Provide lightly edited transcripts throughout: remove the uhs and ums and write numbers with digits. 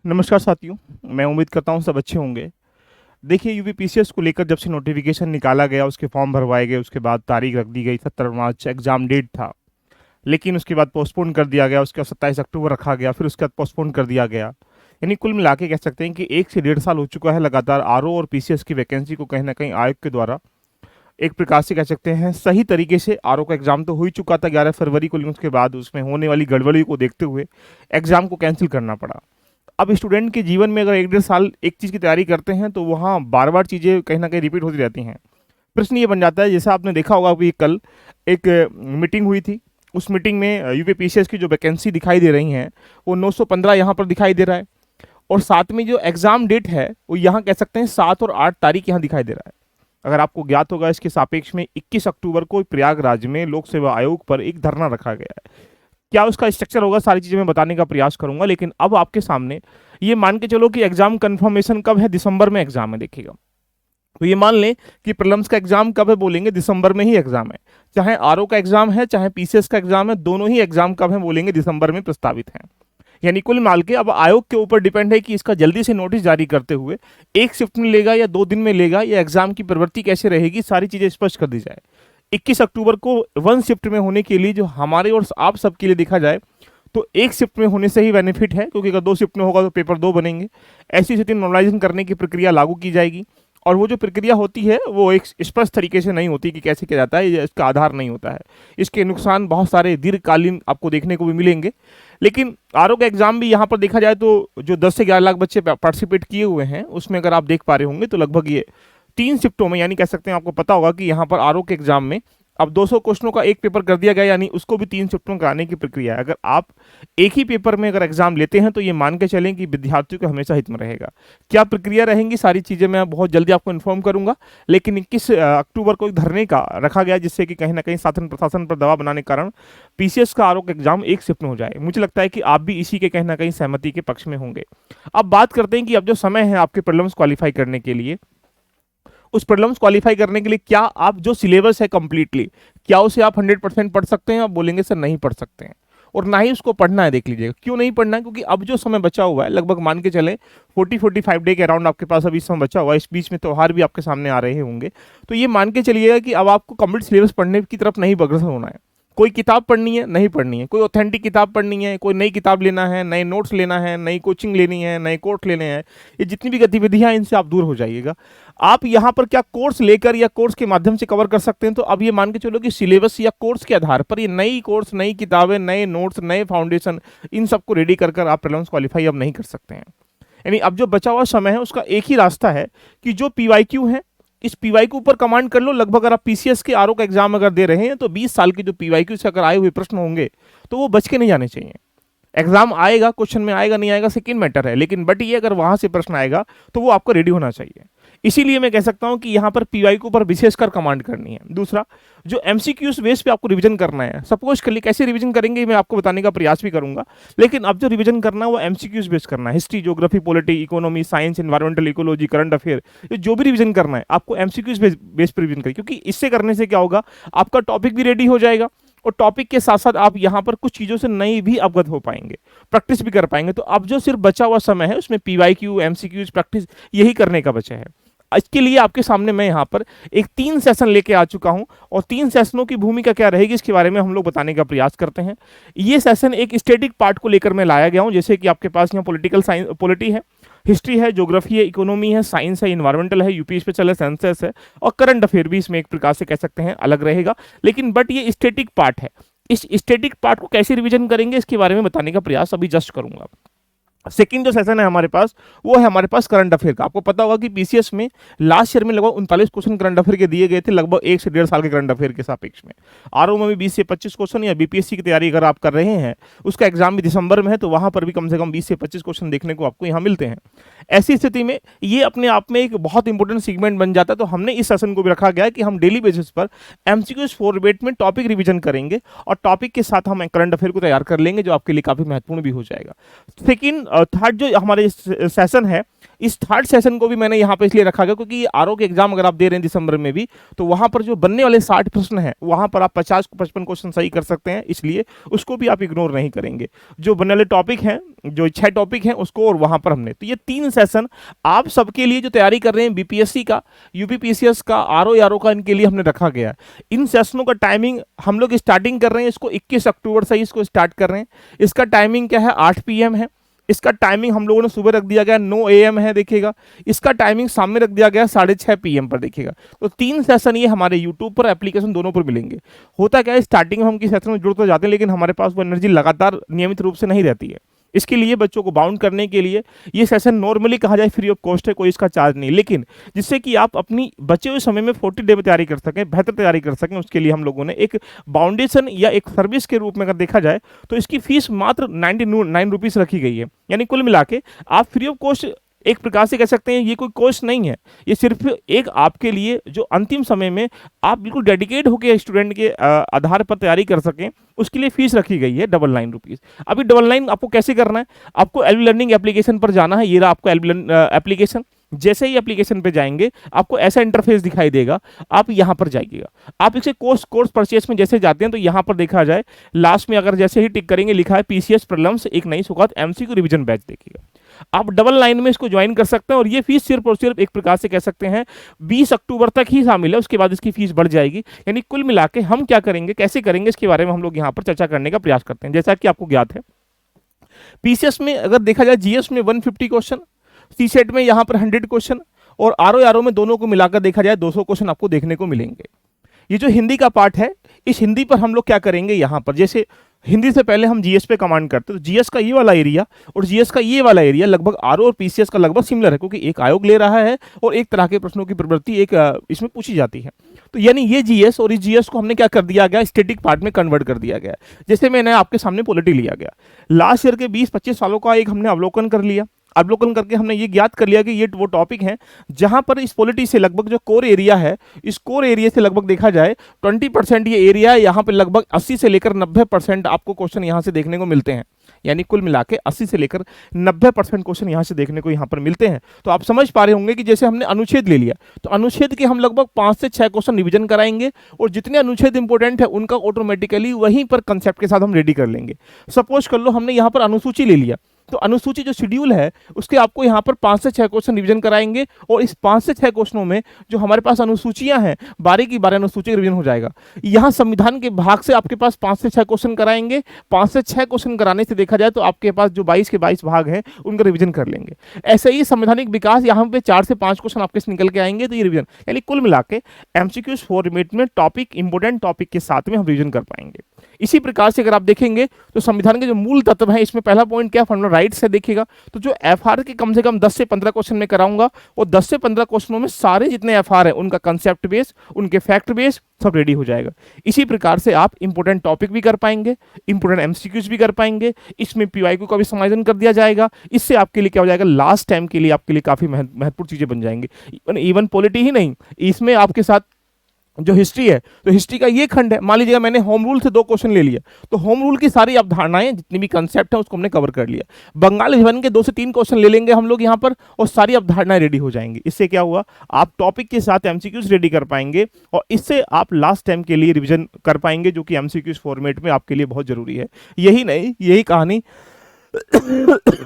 नमस्कार साथियों, मैं उम्मीद करता हूँ सब अच्छे होंगे। देखिए यूपीपीसीएस को लेकर जब से नोटिफिकेशन निकाला गया, उसके फॉर्म भरवाए गए, उसके बाद तारीख रख दी गई 17 मार्च एग्ज़ाम डेट था। लेकिन उसके बाद पोस्टपोन कर दिया गया, उसके बाद 27 अक्टूबर रखा गया, फिर उसके बाद पोस्टपोन कर दिया गया। यानी कुल मिला के कह सकते हैं कि 1 से 1.5 साल हो चुका है लगातार आरओ और पीसीएस की वैकेंसी को कहीं न कहीं आयोग के द्वारा एक प्रकार से कह सकते हैं सही तरीके से आरओ का एग्ज़ाम तो हो ही चुका था 11 फरवरी को, लेकिन उसके बाद उसमें होने वाली गड़बड़ी को देखते हुए एग्ज़ाम को कैंसिल करना पड़ा। अब स्टूडेंट के जीवन में अगर 1 डेढ़ साल एक चीज़ की तैयारी करते हैं तो वहाँ बार बार चीज़ें कहीं ना कहीं रिपीट होती रहती हैं। प्रश्न ये बन जाता है, जैसा आपने देखा होगा अभी कल एक मीटिंग हुई थी। उस मीटिंग में यूपीपीसीएस की जो वैकेंसी दिखाई दे रही हैं वो 915 यहाँ पर दिखाई दे रहा है, और साथ में जो एग्ज़ाम डेट है वो यहाँ कह सकते हैं 7 और 8 तारीख यहाँ दिखाई दे रहा है। अगर आपको ज्ञात होगा, इसके सापेक्ष में 21 अक्टूबर को प्रयागराज में लोक सेवा आयोग पर एक धरना रखा गया है। क्या उसका स्ट्रक्चर होगा, सारी चीज़ें मैं बताने का प्रयास करूंगा, लेकिन अब आपके सामने ये मान के चलो कि एग्जाम कंफर्मेशन कब है, दिसंबर में एग्जाम है। देखिएगा, तो ये मान लें कि प्रीलिम्स का एग्जाम कब है, बोलेंगे दिसंबर में ही एग्जाम है। चाहे आरओ का एग्जाम है, चाहे पीसीएस का एग्जाम है, दोनों ही एग्जाम कब है बोलेंगे दिसंबर में प्रस्तावित है। यानी कुल मिला के अब आयोग के ऊपर डिपेंड है कि इसका जल्दी से नोटिस जारी करते हुए एक शिफ्ट में लेगा या 2 दिन में लेगा, या एग्जाम की प्रवृत्ति कैसे रहेगी, सारी चीजें स्पष्ट कर दी जाए। 21 अक्टूबर को 1 शिफ्ट में होने के लिए जो हमारे और आप सबके लिए देखा जाए तो एक शिफ्ट में होने से ही बेनिफिट है, क्योंकि अगर 2 शिफ्ट में होगा तो पेपर 2 बनेंगे। ऐसी स्थिति में नॉर्मलाइजेशन करने की प्रक्रिया लागू की जाएगी, और वो जो प्रक्रिया होती है वो एक स्पष्ट तरीके से नहीं होती कि कैसे किया जाता है, इसका आधार नहीं होता है। इसके नुकसान बहुत सारे दीर्घकालीन आपको देखने को भी मिलेंगे। लेकिन आरओ का एग्जाम भी यहाँ पर देखा जाए तो जो 10 से 11 लाख बच्चे पार्टिसिपेट किए हुए हैं, उसमें अगर आप देख पा रहे होंगे तो लगभग ये 3 शिफ्टों में, यानी कह सकते हैं आपको पता होगा कि यहाँ पर आरओ के एग्जाम में अब 200 क्वेश्चनों का एक पेपर कर दिया गया, यानी उसको भी 3 शिफ्टों में कराने की प्रक्रिया है। अगर आप एक ही पेपर में अगर एग्जाम लेते हैं तो ये मान के चलें कि विद्यार्थियों को हमेशा हित में रहेगा। क्या प्रक्रिया रहेंगी, सारी चीज़ें मैं बहुत जल्दी आपको इन्फॉर्म करूंगा। लेकिन 21 अक्टूबर को एक धरने का रखा गया, जिससे कि कहीं ना कहीं शासन प्रशासन पर दबाव बनाने के कारण पीसीएस का आरओ का एग्जाम एक शिफ्ट में हो जाए। मुझे लगता है कि आप भी इसी के कहीं ना कहीं सहमति के पक्ष में होंगे। अब बात करते हैं कि अब जो समय है आपके प्रीलिम्स क्वालिफाई करने के लिए, उस प्रीलिम्स क्वालिफाई करने के लिए क्या आप जो सिलेबस है कंप्लीटली, क्या उसे आप 100% पढ़ सकते हैं? आप बोलेंगे सर नहीं पढ़ सकते हैं, और ना ही उसको पढ़ना है। देख लीजिएगा क्यों नहीं पढ़ना है, क्योंकि अब जो समय बचा हुआ है लगभग मान के चले 40-45 डे के अराउंड आपके पास अभी समय बचा हुआ है। इस बीच में त्यौहार भी आपके सामने आ रहे होंगे, तो ये मान के चलिएगा कि अब आपको कंप्लीट सिलेबस पढ़ने की तरफ नहीं अग्रसर होना है। कोई किताब पढ़नी है, नहीं पढ़नी है, कोई ऑथेंटिक किताब पढ़नी है, कोई नई किताब लेना है, नए नोट्स लेना है, नई कोचिंग लेनी है, नए कोर्स लेने हैं, ये जितनी भी गतिविधियां हैं इनसे आप दूर हो जाइएगा। आप यहाँ पर क्या कोर्स लेकर या कोर्स के माध्यम से कवर कर सकते हैं, तो अब ये मान के चलो कि सिलेबस या कोर्स के आधार पर ये नई कोर्स, नई किताबें, नए नोट्स, नए फाउंडेशन, इन सबको रेडी कर आप प्रीलिम्स क्वालिफाई अब नहीं कर सकते हैं। यानी अब जो बचा हुआ समय है उसका एक ही रास्ता है कि जो पीवाईक्यू है, इस पीवाईक्यू पर कमांड कर लो। लगभग अगर आप पीसीएस के आरओ का एग्जाम अगर दे रहे हैं तो 20 साल के जो पीवाईक्यू से अगर आए हुए प्रश्न होंगे तो वो बच के नहीं जाने चाहिए। एग्जाम आएगा, क्वेश्चन में आएगा नहीं आएगा सेकंड मैटर है, लेकिन बट ये अगर वहां से प्रश्न आएगा तो वो आपको रेडी होना चाहिए। इसीलिए मैं कह सकता हूं कि यहां पर पीवाईक्यू पर विशेषकर कमांड करनी है। दूसरा, जो एमसीक्यूज बेस पे आपको रिवीजन करना है, सपोज कर लिए कैसे रिवीजन करेंगे मैं आपको बताने का प्रयास भी करूंगा, लेकिन अब जो रिवीजन करना है वो एमसीक्यूज बेस करना है। History, geography, polity, economy, science, environmental ecology, current affair, ये जो भी रिवीजन करना है आपको एमसीक्यूज बेस पर रिवीजन करिए, क्योंकि इससे करने से क्या होगा, आपका टॉपिक भी रेडी हो जाएगा और टॉपिक के साथ साथ आप यहाँ पर कुछ चीज़ों से नई भी अवगत हो पाएंगे, प्रैक्टिस भी कर पाएंगे। तो अब जो सिर्फ बचा हुआ समय है उसमें पीवाईक्यू, एमसीक्यूज, प्रैक्टिस यही करने का बचा है। इसके लिए आपके सामने मैं यहाँ पर एक 3 सेशन लेके आ चुका हूँ, और 3 सेशनों की भूमिका क्या रहेगी इसके बारे में हम लोग बताने का प्रयास करते हैं। ये सेशन एक स्टैटिक पार्ट को लेकर मैं लाया गया हूँ, जैसे कि आपके पास यहाँ पॉलिटिकल साइंस, पॉलिटी है, हिस्ट्री है, ज्योग्राफी है, इकोनॉमी है, साइंस है, इन्वायरमेंटल है, यूपी स्पेशल है, सेंसस है, और करंट अफेयर भी इसमें एक प्रकार से कह सकते हैं अलग रहेगा। लेकिन बट ये स्टैटिक पार्ट है, इस स्टैटिक पार्ट को कैसे रिवीजन करेंगे इसके बारे में बताने का प्रयास अभी जस्ट करूंगा। सेकंड जो सेशन है हमारे पास वो है हमारे पास करंट अफेयर का। आपको पता होगा कि पीसीएस में लास्ट ईयर में लगभग 39 क्वेश्चन करंट अफेयर के दिए गए थे, लगभग 1 से 1.5 साल के करंट अफेयर के सापेक्ष में। आरओ में भी 20 से 25 क्वेश्चन, या बीपीएससी की तैयारी अगर आप कर रहे हैं, उसका एग्जाम भी दिसंबर में है, तो वहां पर भी कम से कम 20 से 25 क्वेश्चन देखने को आपको यहाँ मिलते हैं। ऐसी स्थिति में ये अपने आप में एक बहुत इंपॉर्टेंट सेगमेंट बन जाता है। तो हमने इस सेशन को भी रखा गया है कि हम डेली बेसिस पर एमसीक्यूज फॉर्मेट में टॉपिक रिवीजन करेंगे, और टॉपिक के साथ हम करंट अफेयर को तैयार कर लेंगे, जो आपके लिए काफी महत्वपूर्ण भी हो जाएगा। सेकंड थर्ड जो हमारे सेशन है इस थर्ड सेशन को भी मैंने यहाँ पे इसलिए रखा गया क्योंकि आरओ के एग्जाम अगर आप दे रहे हैं दिसंबर में भी, तो वहां पर जो बनने वाले 60 प्रश्न हैं वहां पर आप 50-55 क्वेश्चन सही कर सकते हैं, इसलिए उसको भी आप इग्नोर नहीं करेंगे। जो बनने वाले टॉपिक हैं, जो 6 टॉपिक हैं उसको, और वहां पर हमने, तो ये 3 सेशन आप सबके लिए जो तैयारी कर रहे हैं बीपीएससी का, यूपीपीसीएस का, आरओ का, इनके लिए हमने रखा गया है। इन सेशनों का टाइमिंग हम लोग स्टार्टिंग कर रहे हैं इसको 21 अक्टूबर से ही इसको स्टार्ट कर रहे हैं। इसका टाइमिंग क्या है, 8 PM है। इसका टाइमिंग हम लोगों ने सुबह रख दिया गया 9 AM है, देखिएगा। इसका टाइमिंग शाम में रख दिया गया 6:30 PM पर, देखिएगा। तो 3 सेशन ये हमारे यूट्यूब पर, एप्लीकेशन दोनों पर मिलेंगे। होता क्या है, स्टार्टिंग में हम किसी सेशन में जुड़ तो जाते हैं, लेकिन हमारे पास वो एनर्जी लगातार नियमित रूप से नहीं रहती है। इसके लिए बच्चों को बाउंड करने के लिए ये सेशन नॉर्मली कहा जाए फ्री ऑफ कॉस्ट है, कोई इसका चार्ज नहीं, लेकिन जिससे कि आप अपनी बचे हुए समय में 40 डे में तैयारी कर सकें, बेहतर तैयारी कर सकें, उसके लिए हम लोगों ने एक बाउंडेशन या एक सर्विस के रूप में अगर देखा जाए तो इसकी फीस मात्र 99 रुपीज़ रखी गई है। यानी कुल मिला के आप फ्री ऑफ कॉस्ट एक प्रकार से कह सकते हैं, ये कोई कोर्स नहीं है, ये सिर्फ एक आपके लिए जो अंतिम समय में आप बिल्कुल डेडिकेट होकर स्टूडेंट के आधार पर तैयारी कर सकें, उसके लिए फीस रखी गई है 99 रुपीज़। अभी 99 आपको कैसे करना है, आपको एलबी लर्निंग एप्लीकेशन पर जाना है। ये रहा आपको एलबी एप्लीकेशन। जैसे ही एप्लीकेशन पे जाएंगे आपको ऐसा इंटरफेस दिखाई देगा, आप यहाँ पर जाइएगा। आप इसे कोर्स परचेस में जैसे जाते हैं तो यहाँ पर देखा जाए लास्ट में अगर जैसे ही टिक करेंगे लिखा है पीसीएस प्रीलिम्स एक नई सौगात एमसीक्यू रिवीजन बैच, देखिएगा। आप डबल लाइन में इसको ज्वाइन कर सकते हैं और ये फीस सिर्फ और सिर्फ एक प्रकार से कह सकते हैं 20 अक्टूबर तक ही शामिल है, उसके बाद इसकी फीस बढ़ जाएगी। यानी कुल मिला के हम क्या करेंगे, कैसे करेंगे, इसके बारे में हम लोग यहाँ पर चर्चा करने का प्रयास करते हैं। जैसा कि आपको ज्ञात है, पीसीएस में अगर देखा जाए जीएस में 150 क्वेश्चन, सीसेट में यहाँ पर 100 क्वेश्चन, और आरओ में दोनों को मिलाकर देखा जाए 200 क्वेश्चन आपको देखने को मिलेंगे। ये जो हिंदी का पार्ट है, इस हिंदी पर हम लोग क्या करेंगे, यहाँ पर जैसे हिंदी से पहले हम जीएस पे कमांड करते हैं, तो जीएस का ये वाला एरिया और जीएस का ये वाला एरिया लगभग आरओ और पीसीएस का लगभग सिमिलर है, क्योंकि एक आयोग ले रहा है और एक तरह के प्रश्नों की प्रवृत्ति एक इसमें पूछी जाती है। तो यानी ये जीएस और इस जीएस को हमने क्या कर दिया गया, स्टैटिक पार्ट में कन्वर्ट कर दिया गया। जैसे मैंने आपके सामने पॉलिटी लिया गया, लास्ट ईयर के 20-25 सालों का एक हमने अवलोकन कर लिया। अवलोकन करके हमने ये ज्ञात कर लिया कि ये वो टॉपिक हैं जहां पर इस पॉलिटी से लगभग जो कोर एरिया है, इस कोर एरिया से लगभग देखा जाए 20% ये एरिया है, यहाँ पे लगभग 80 से लेकर 90% आपको क्वेश्चन यहाँ से देखने को मिलते हैं। यानी कुल मिला के 80 से लेकर 90% क्वेश्चन यहाँ से देखने को यहाँ पर मिलते हैं। तो आप समझ पा रहे होंगे कि जैसे हमने अनुच्छेद ले लिया, तो अनुच्छेद के हम लगभग 5 से 6 क्वेश्चन रिवीजन कराएंगे, और जितने अनुच्छेद इंपॉर्टेंट है उनका ऑटोमेटिकली वहीं पर कंसेप्ट के साथ हम रेडी कर लेंगे। सपोज कर लो हमने यहाँ पर अनुसूची ले लिया, तो अनुसूची जो शेड्यूल है उसके आपको यहाँ पर 5 से 6 क्वेश्चन रिवीजन कराएंगे, और इस 5 से 6 क्वेश्चनों में जो हमारे पास अनुसूचियां हैं 12 की 12 अनुसूची रिवीजन हो जाएगा। यहाँ संविधान के भाग से आपके पास 5 से 6 क्वेश्चन कराएंगे। 5 से 6 क्वेश्चन कराने से देखा जाए तो आपके पास जो 22 के 22 भाग हैं उनका रिवीजन कर लेंगे। ऐसे ही संवैधानिक विकास, यहाँ पे 4 से 5 क्वेश्चन आपके से निकल के आएंगे, तो ये रिवीजन, यानी कुल मिला के एमसीक्यूज फॉर्मेट में टॉपिक, इंपोर्टेंट टॉपिक के साथ में हम रिवीजन कर पाएंगे। इसी प्रकार से अगर आप देखेंगे तो संविधान के जो मूल तत्व हैं, इसमें पहला पॉइंट क्या, फंडामेंटल राइट्स है, देखिएगा। तो जो एफआर के कम से कम 10 से 15 क्वेश्चन में कराऊंगा, और 10 से 15 क्वेश्चनों में सारे जितने एफआर है उनका कंसेप्ट बेस, उनके फैक्ट बेस सब रेडी हो जाएगा। इसी प्रकार से आप इंपोर्टेंट टॉपिक भी कर पाएंगे, इंपोर्टेंट एमसीक्यूज भी कर पाएंगे, इसमें पीवाईक्यू का भी समायोजन कर दिया जाएगा। इससे आपके लिए क्या हो जाएगा, लास्ट टाइम के लिए आपके लिए काफी महत्वपूर्ण चीजें बन जाएंगी। इवन पॉलिटी ही नहीं, इसमें आपके साथ जो हिस्ट्री है, तो हिस्ट्री का ये खंड है, मान लीजिएगा मैंने होम रूल से 2 क्वेश्चन ले लिया, तो होम रूल की सारी अवधारणाएं, जितनी भी कंसेप्ट है उसको हमने कवर कर लिया। बंगाल विभाजन के 2 से 3 क्वेश्चन ले लेंगे हम लोग यहाँ पर, और सारी अवधारणाएं रेडी हो जाएंगी। इससे क्या हुआ, आप टॉपिक के साथ एमसीक्यूज रेडी कर पाएंगे, और इससे आप लास्ट टाइम के लिए रिविजन कर पाएंगे, जो कि एमसीक्यूज फॉर्मेट में आपके लिए बहुत जरूरी है। यही नहीं, यही कहानी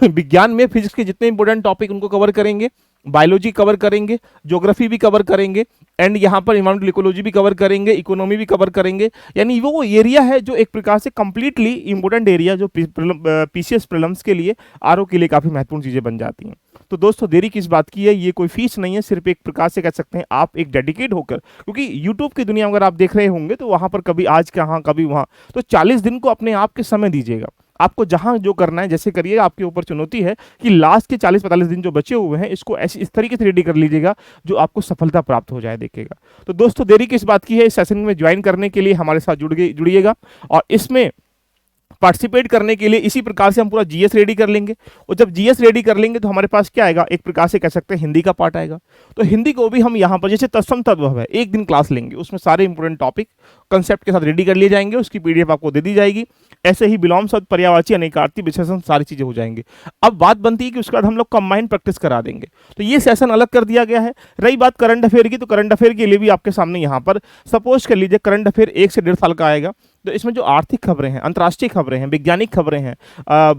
विज्ञान में फिजिक्स के जितने इंपॉर्टेंट टॉपिक उनको कवर करेंगे, बायोलॉजी कवर करेंगे, ज्योग्राफी भी कवर करेंगे, एंड यहाँ पर इन्वायरमेंटल इकोलॉजी भी कवर करेंगे, इकोनॉमी भी कवर करेंगे। यानी वो एरिया है जो एक प्रकार से कंप्लीटली इंपॉर्टेंट एरिया, जो पीसीएस प्रीलिम्स के लिए, आरओ के लिए काफी महत्वपूर्ण चीजें बन जाती हैं। तो दोस्तों देरी किस बात की है, ये कोई फीस नहीं है, सिर्फ एक प्रकार से कह सकते हैं आप एक डेडिकेट होकर, क्योंकि यूट्यूब की दुनिया अगर आप देख रहे होंगे तो वहां पर कभी आज कहाँ कभी वहां, तो 40 दिन को अपने आप के समय दीजिएगा। आपको जहां जो करना है जैसे करिए, आपके ऊपर चुनौती है कि लास्ट के 40-45 दिन जो बचे हुए हैं इसको ऐसे इस तरीके से रेडी कर लीजिएगा जो आपको सफलता प्राप्त हो जाए, देखिएगा। तो दोस्तों देरी किस बात की है, इस सेशन में ज्वाइन करने के लिए हमारे साथ जुड़िएगा, और इसमें पार्टिसिपेट करने के लिए इसी प्रकार से हम पूरा जीएस रेडी कर लेंगे। और जब जीएस रेडी कर लेंगे तो हमारे पास क्या आएगा, एक प्रकार से कह सकते हैं हिंदी का पार्ट आएगा। तो हिंदी को भी हम यहाँ पर जैसे तत्सम तद्भव है, एक दिन क्लास लेंगे, उसमें सारे इंपोर्टेंट टॉपिक कंसेप्ट के साथ रेडी कर लिए जाएंगे, उसकी पीडीएफ आपको दे दी जाएगी। ऐसे ही विलोम शब्द, पर्यायवाची, अनेकार्थी, विशेषण, सारी चीजें हो जाएंगी। अब बात बनती है कि उसके बाद हम लोग कंबाइंड प्रैक्टिस करा देंगे, तो ये सेशन अलग कर दिया गया है। रही बात करंट अफेयर की, तो करंट अफेयर के लिए भी आपके सामने यहाँ पर सपोज कर लीजिए करंट अफेयर 1 से 1.5 साल का आएगा, तो इसमें जो आर्थिक खबरें हैं, अंतर्राष्ट्रीय खबरें हैं, वैज्ञानिक खबरें हैं,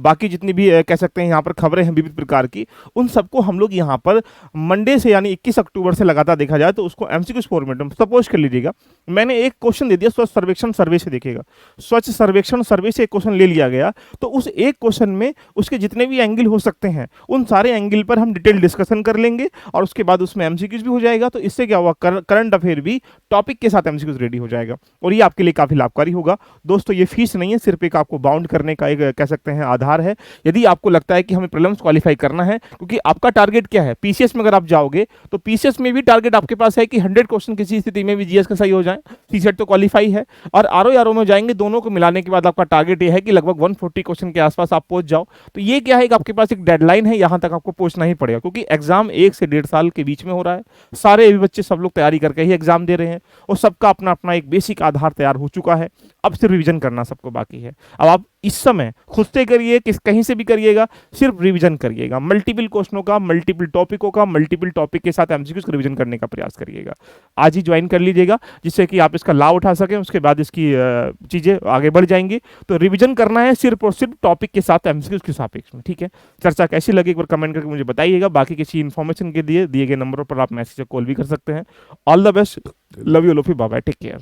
बाकी जितनी भी कह सकते हैं यहाँ पर खबरें हैं विविध प्रकार की, उन सबको हम लोग यहाँ पर मंडे से यानी 21 अक्टूबर से लगातार देखा जाए तो उसको एमसीक्यू फॉर्मेट में सपोज कर लीजिएगा मैंने एक क्वेश्चन दे दिया स्वच्छ सर्वेक्षण सर्वे से, देखिएगा स्वच्छ सर्वेक्षण सर्वे से एक क्वेश्चन ले लिया गया, तो उस एक क्वेश्चन में उसके जितने भी एंगल हो सकते हैं उन सारे एंगल पर हम डिटेल डिस्कशन कर लेंगे और उसके बाद उसमें एमसीक्यूज भी हो जाएगा। तो इससे क्या हुआ, करंट अफेयर भी टॉपिक के साथ एमसीक्यूज रेडी हो जाएगा और ये आपके लिए काफी लाभकारी होगा। दोस्तों ये फीस नहीं है, सिर्फ एक आपको बाउंड करने का एक कह सकते हैं आधार है। यदि आपको लगता है कि हमें प्रीलिम्स क्वालिफाई करना है, क्योंकि आपका टारगेट क्या है, पीसीएस में अगर आप जाओगे तो पीसीएस में भी टारगेट आपके पास है कि 100 क्वेश्चन किसी स्थिति में भी जीएस का सही हो जाए, सीसेट तो क्वालिफाई है, और आरओ में जाएंगे, दोनों को मिलाने के बाद आपका टारगेट ये है कि लगभग 140 क्वेश्चन के आसपास आप पहुंच जाओ। तो ये क्या है कि आपके पास एक डेडलाइन है, यहां तक आपको पहुंचना ही पड़ेगा, क्योंकि एग्जाम 1 से 1.5 साल के बीच में हो रहा है। सारे अभी बच्चे सब लोग तैयारी करके ही एग्जाम दे रहे हैं और सबका अपना अपना एक बेसिक आधार तैयार हो चुका है, अब सिर्फ रिवीजन करना सबको बाकी है। अब आप इस समय खुद से करिए, कहीं से भी करिएगा, सिर्फ रिवीजन करिएगा, मल्टीपल क्वेश्चनों का, मल्टीपल टॉपिकों का, मल्टीपल टॉपिक के साथ एमसीक्यूज का रिवीजन करने का प्रयास करिएगा। आज ही ज्वाइन कर लीजिएगा जिससे कि आप इसका लाभ उठा सकें, उसके बाद इसकी चीजें आगे बढ़ जाएंगी। तो रिवीजन करना है सिर्फ और सिर्फ टॉपिक के साथ एमसीक्यूज के सापेक्ष में, ठीक है। चर्चा कैसी लगी एक बार कमेंट करके मुझे बताइएगा। बाकी किसी इन्फॉर्मेशन के लिए दिए गए नंबरों पर आप मैसेज या कॉल भी कर सकते हैं। All the best, love you lofi, bye bye, take care.